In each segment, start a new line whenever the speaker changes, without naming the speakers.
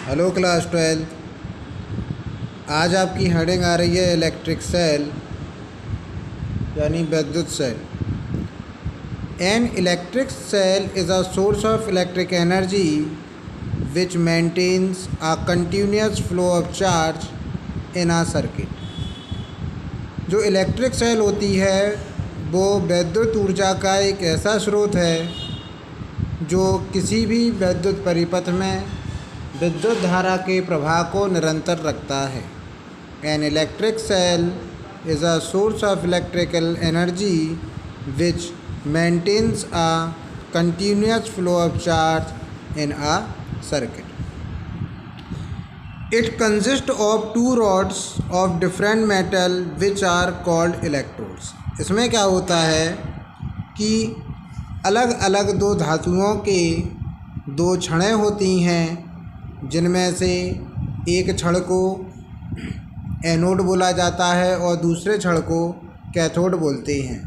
Hello class 12। आज आपकी heading आ रही है इलेक्ट्रिक सेल यानी विद्युत सेल। An electric cell is a source of electric energy which maintains a continuous flow of charge in a circuit. जो इलेक्ट्रिक सेल होती है वो विद्युत ऊर्जा का एक ऐसा स्रोत है जो किसी भी विद्युत परिपथ में विद्युत धारा के प्रवाह को निरंतर रखता है। An electric cell is a source of electrical energy which maintains a continuous flow of charge in a circuit. It consist of two rods of different metal which are called electrodes. इसमें क्या होता है कि अलग अलग दो धातुओं के दो छड़ें होती हैं, जिनमें से एक छड़ को एनोड बोला जाता है और दूसरे छड़ को कैथोड बोलते हैं,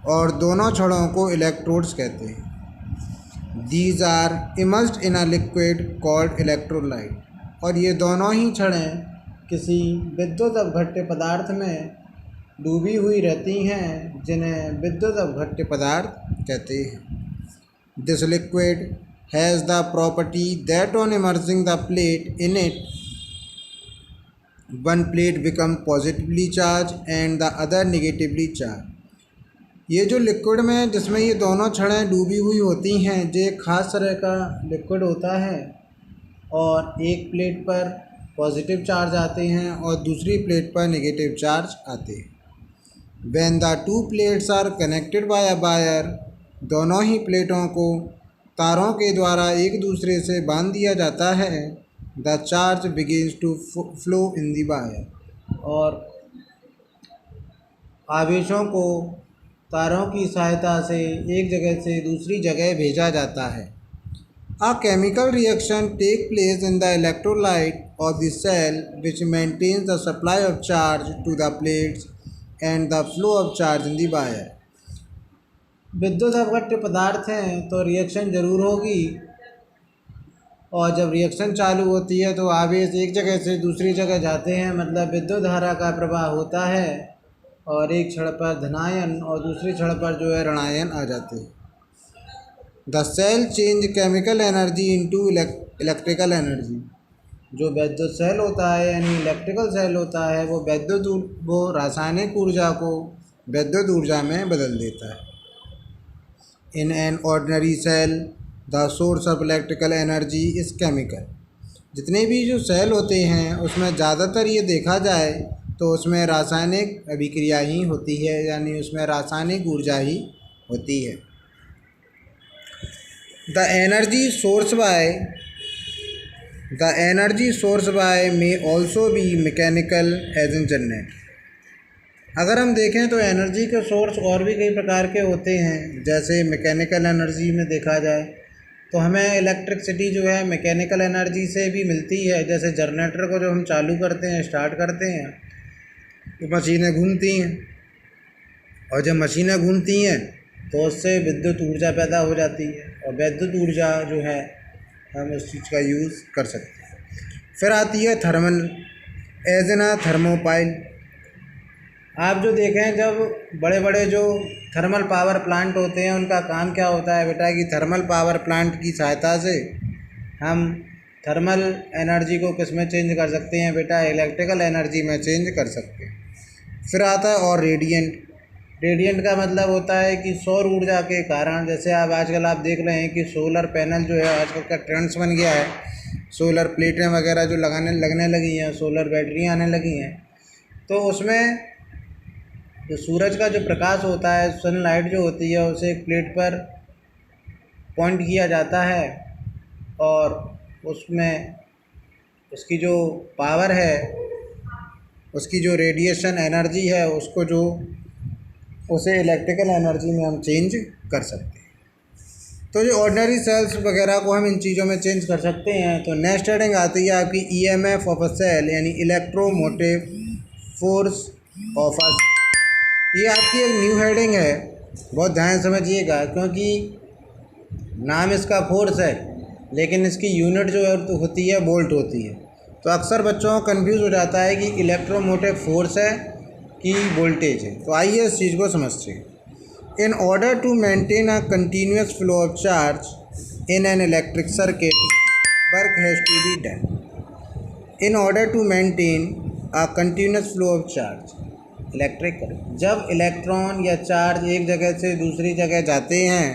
और दोनों छड़ों को इलेक्ट्रोड्स कहते हैं। These are immersed in a liquid called electrolyte. और ये दोनों ही छड़ें किसी विद्युत अपघट्य पदार्थ में डूबी हुई रहती हैं, जिन्हें विद्युत अपघट्य पदार्थ कहते हैं। This liquid has the property that on immersing the plate in it, one plate become positively charged and the other negatively charged। ये जो लिक्विड में जिसमें ये दोनों छड़ें डूबी हुई होती हैं, जो एक ख़ास तरह का लिक्विड होता है, और एक प्लेट पर पॉजिटिव चार्ज आते हैं और दूसरी प्लेट पर नेगेटिव चार्ज आते हैं। When the two plates are connected by a wire, दोनों ही प्लेटों को तारों के द्वारा एक दूसरे से बांध दिया जाता है। The charge begins to flow in the wire. और आवेशों को तारों की सहायता से एक जगह से दूसरी जगह भेजा जाता है। A chemical reaction take place in the electrolyte of the cell which maintains the supply of charge to the plates and the flow of charge in the wire. विद्युत अपघट्य पदार्थ हैं तो रिएक्शन ज़रूर होगी, और जब रिएक्शन चालू होती है तो आवेश एक जगह से दूसरी जगह जाते हैं, मतलब विद्युत धारा का प्रवाह होता है, और एक छड़ पर धनायन और दूसरी छड़ पर जो है ऋणायन आ जाते हैं। The cell change chemical energy into electrical energy. जो विद्युत सेल होता है यानी इलेक्ट्रिकल सेल होता है, वो रासायनिक ऊर्जा को विद्युत ऊर्जा में बदल देता है। In an ordinary cell, the source of electrical energy is chemical। जितने भी जो सेल होते हैं उसमें ज़्यादातर ये देखा जाए तो उसमें रासायनिक अभिक्रिया ही होती है, यानी उसमें रासायनिक ऊर्जा ही होती है। The energy source by may also be mechanical as in generator। अगर हम देखें तो एनर्जी के सोर्स और भी कई प्रकार के होते हैं। जैसे मैकेनिकल एनर्जी में देखा जाए तो हमें इलेक्ट्रिसिटी जो है मैकेनिकल एनर्जी से भी मिलती है। जैसे जनरेटर को जब हम चालू करते हैं, स्टार्ट करते हैं, तो मशीनें घूमती हैं, और जब मशीनें घूमती हैं तो उससे विद्युत ऊर्जा पैदा हो जाती है, और विद्युत ऊर्जा जो है हम उस चीज़ का यूज़ कर सकते हैं। फिर आती है thermal, as in a thermopile. आप जो देखें, जब बड़े बड़े जो थर्मल पावर प्लांट होते हैं उनका काम क्या होता है बेटा, कि थर्मल पावर प्लांट की सहायता से हम थर्मल एनर्जी को किस में चेंज कर सकते हैं बेटा, इलेक्ट्रिकल एनर्जी में चेंज कर सकते हैं। फिर आता है और रेडिएंट का मतलब होता है कि सौर ऊर्जा के कारण, जैसे आजकल आप देख रहे हैं कि सोलर पैनल जो है आजकल का ट्रेंड्स बन गया है, सोलर प्लेटें वगैरह जो लगने लगी हैं, सोलर बैटरियाँ आने लगी हैं, तो उसमें जो सूरज का जो प्रकाश होता है, सनलाइट जो होती है, उसे एक प्लेट पर पॉइंट किया जाता है, और उसमें उसकी जो पावर है, उसकी जो रेडिएशन एनर्जी है, उसे इलेक्ट्रिकल एनर्जी में हम चेंज कर सकते हैं। तो जो ऑर्डिनरी सेल्स वगैरह को हम इन चीज़ों में चेंज कर सकते हैं। तो नेक्स्ट हेडिंग आती है आपकी ईएमएफ ऑफ अ सेल यानी इलेक्ट्रोमोटिव फोर्स ऑफ अ। ये आपकी एक न्यू हेडिंग है, बहुत ध्यान समझिएगा, क्योंकि नाम इसका फोर्स है लेकिन इसकी यूनिट जो है तो होती है वोल्ट होती है। तो अक्सर बच्चों को कन्फ्यूज़ हो जाता है कि इलेक्ट्रोमोटिव फोर्स है कि वोल्टेज है। तो आइए इस चीज़ को समझते हैं। In order to maintain a continuous flow of charge in an electric circuit, work has to be done. In order to maintain a continuous flow of charge, electric current, जब इलेक्ट्रॉन या charge एक जगह से दूसरी जगह जाते हैं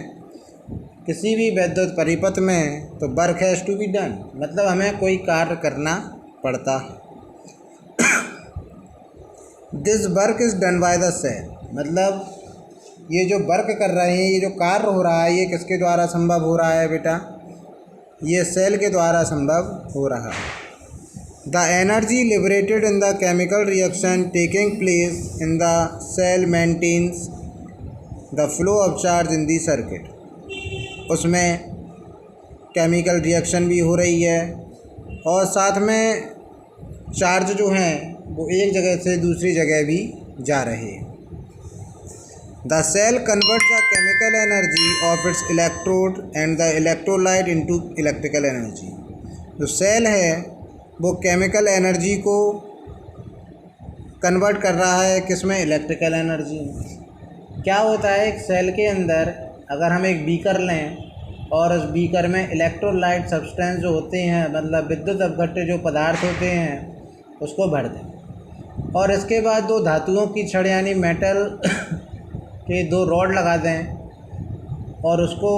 किसी भी विद्युत परिपथ में, तो work has to be done, मतलब हमें कोई कार्य करना पड़ता है। This work is done by the cell, मतलब ये जो वर्क कर रहे हैं, ये जो कार्य हो रहा है, ये किसके द्वारा संभव हो रहा है बेटा? ये सेल के द्वारा संभव हो रहा है। The energy liberated in the chemical reaction taking place in the cell maintains the flow of charge in the circuit. उसमें केमिकल रिएक्शन भी हो रही है और साथ में चार्ज जो हैं वो एक जगह से दूसरी जगह भी जा रहे हैं। The cell converts the chemical energy of its electrode and the electrolyte into electrical energy। जो सेल है वो केमिकल एनर्जी को कन्वर्ट कर रहा है किसमें? इलेक्ट्रिकल एनर्जी में। क्या होता है एक सेल के अंदर, अगर हम एक बीकर लें और उस बीकर में इलेक्ट्रोलाइट सब्सटेंस जो होते हैं, मतलब विद्युत अपघट्य जो पदार्थ होते हैं, उसको भर दें और इसके बाद दो धातुओं की छड़ यानी मेटल के दो रॉड लगा दें और उसको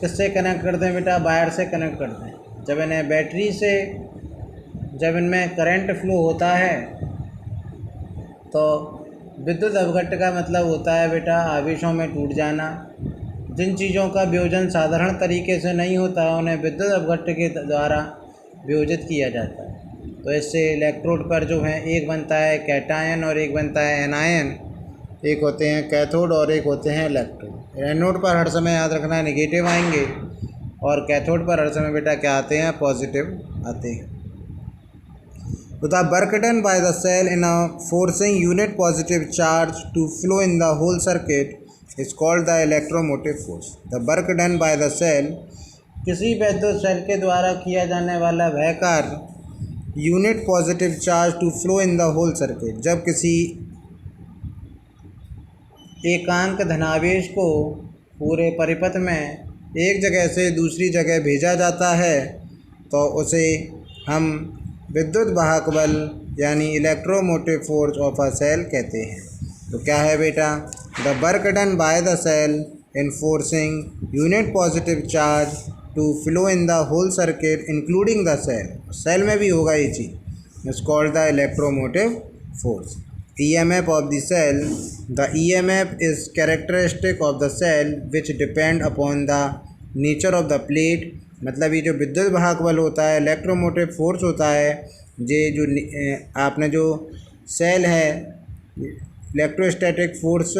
किससे कनेक्ट कर दें बेटा? वायर से कनेक्ट कर दें। जब इन्हें बैटरी से, जब इनमें करंट फ्लो होता है तो विद्युत अपघट्य का मतलब होता है बेटा आवेशों में टूट जाना। जिन चीज़ों का वियोजन साधारण तरीके से नहीं होता उन्हें विद्युत अपघट्य के द्वारा वियोजित किया जाता है। तो इससे इलेक्ट्रोड पर जो है एक बनता है कैटायन और एक बनता है एनायन। एक होते हैं कैथोड और एक होते हैं इलेक्ट्रोड। एनोड पर हर समय याद रखना नेगेटिव आएंगे और कैथोड पर हर समय बेटा क्या आते हैं? पॉजिटिव आते हैं। तो the work done by the cell in a forcing unit positive charge to flow in the whole circuit is called the electromotive force. The work done by the cell, किसी विद्युत सेल के द्वारा किया जाने वाला वह कार्य unit positive charge to flow in the whole circuit, जब किसी एकांक धनावेश को पूरे परिपथ में एक जगह से दूसरी जगह भेजा जाता है तो उसे हम विद्युत वाहक बल यानी electromotive force of a cell कहते हैं। तो क्या है बेटा? The work done by the cell in forcing unit positive charge to flow in the whole circuit including the cell, cell में भी होगा ये चीज़, is called the electromotive force. EMF of the cell, the EMF is characteristic of the cell which depend upon the nature of the plate। मतलब ये जो विद्युत वाहक बल होता है, इलेक्ट्रोमोटिव फोर्स होता है, ये जो आपने जो सेल है, electrostatic force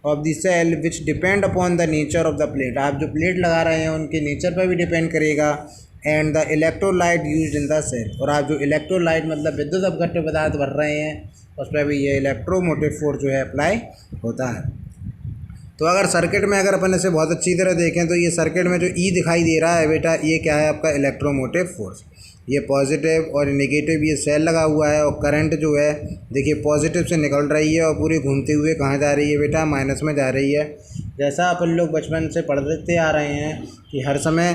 of the cell which depend upon the nature of the plate. आप जो प्लेट लगा रहे हैं उनके नेचर पर भी डिपेंड करेगा। And the electrolyte used in the cell, और आप जो इलेक्ट्रोलाइट मतलब विद्युत अपघट्य पदार्थ भर रहे हैं उस पर भी ये इलेक्ट्रोमोटिव फोर्स जो है अप्लाई होता है। तो अगर सर्किट में अगर अपन इसे बहुत अच्छी तरह देखें तो ये सर्किट में जो ई दिखाई दे रहा है बेटा, ये क्या है? आपका इलेक्ट्रोमोटिव फोर्स। ये पॉजिटिव और नेगेटिव ये सेल लगा हुआ है और करंट जो है देखिए पॉजिटिव से निकल रही है और पूरी घूमते हुए कहाँ जा रही है बेटा? माइनस में जा रही है। जैसा अपन लोग बचपन से पढ़ते आ रहे हैं कि हर समय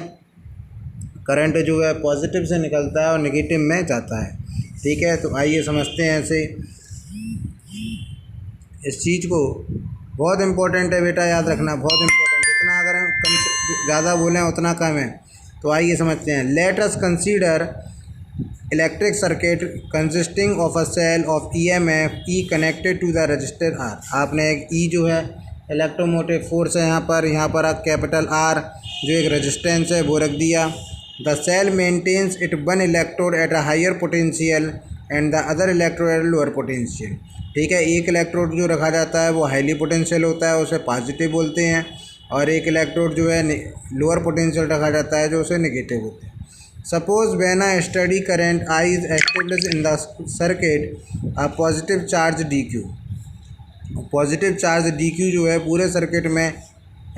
करंट जो है पॉजिटिव से निकलता है और नेगेटिव में जाता है। ठीक है, तो आइए समझते हैं ऐसे इस चीज़ को। बहुत इम्पोर्टेंट है बेटा, याद रखना, बहुत इम्पोर्टेंट। जितना अगर हम कम से ज़्यादा बोलें उतना कम है। तो आइए समझते हैं। Let us consider electric circuit consisting of a cell of EMF E connected to the resistor R। आपने एक E जो है इलेक्ट्रोमोटिव फोर्स है यहाँ पर आप कैपिटल R जो एक रेजिस्टेंस है वो रख दिया। The cell maintains it one electrode at a higher potential and the other electrode at lower potential. ठीक है, एक इलेक्ट्रोड जो रखा जाता है वो हाईली पोटेंशियल होता है, उसे पॉजिटिव बोलते हैं, और एक इलेक्ट्रोड जो है लोअर पोटेंशियल रखा जाता है जो उसे नेगेटिव होते हैं। Suppose when a study current I is established in the circuit a positive charge dq। Positive charge dq जो है पूरे सर्किट में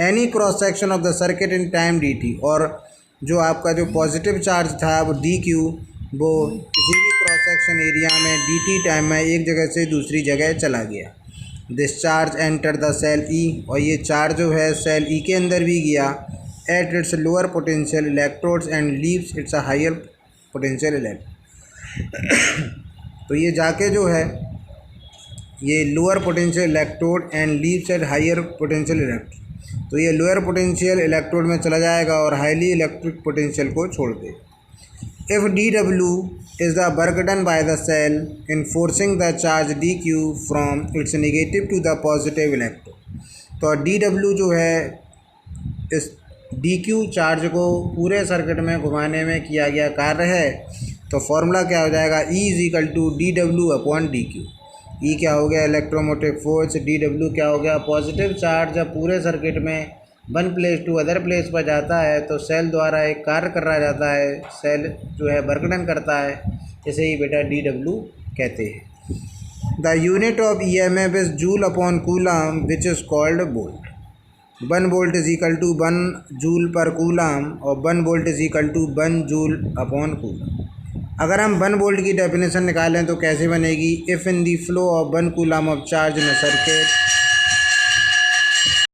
any cross section of the circuit in time dt, और जो आपका जो पॉजिटिव चार्ज था वो डी क्यू, वो किसी भी क्रॉस सेक्शन एरिया में डी टी टाइम में एक जगह से दूसरी जगह चला गया। This charge enter the cell e, और ये चार्ज जो है सेल ई के अंदर भी गया at its lower potential electrodes and leaves its a higher potential electrode. तो ये जाके जो है ये lower potential electrode and leaves at higher potential electrode, तो ये लोअर पोटेंशियल इलेक्ट्रोड में चला जाएगा और हाईली इलेक्ट्रिक पोटेंशियल को छोड़ देगा। If dW is the work done by the cell in forcing the charge dq from its negative to the positive electrode, तो dW जो है इस dq चार्ज को पूरे सर्किट में घुमाने में किया गया कार्य है, तो फॉर्मूला क्या हो जाएगा, E is equal to dW upon dq। E क्या हो गया इलेक्ट्रोमोटिव फोर्स, dW क्या हो गया पॉजिटिव चार्ज। जब पूरे सर्किट में one place to other place पर जाता है तो सेल द्वारा एक कार्य करा जाता है, सेल जो है वर्क डन करता है, इसे ही बेटा dW कहते हैं। The unit of EMF is joule upon coulomb which is called volt. 1 volt is equal to 1 joule per coulomb और 1 volt is equal to 1 joule upon coulomb. अगर हम 1 वोल्ट की डेफिनेशन निकालें तो कैसे बनेगी, if in the flow of 1 coulomb of charge in a circuit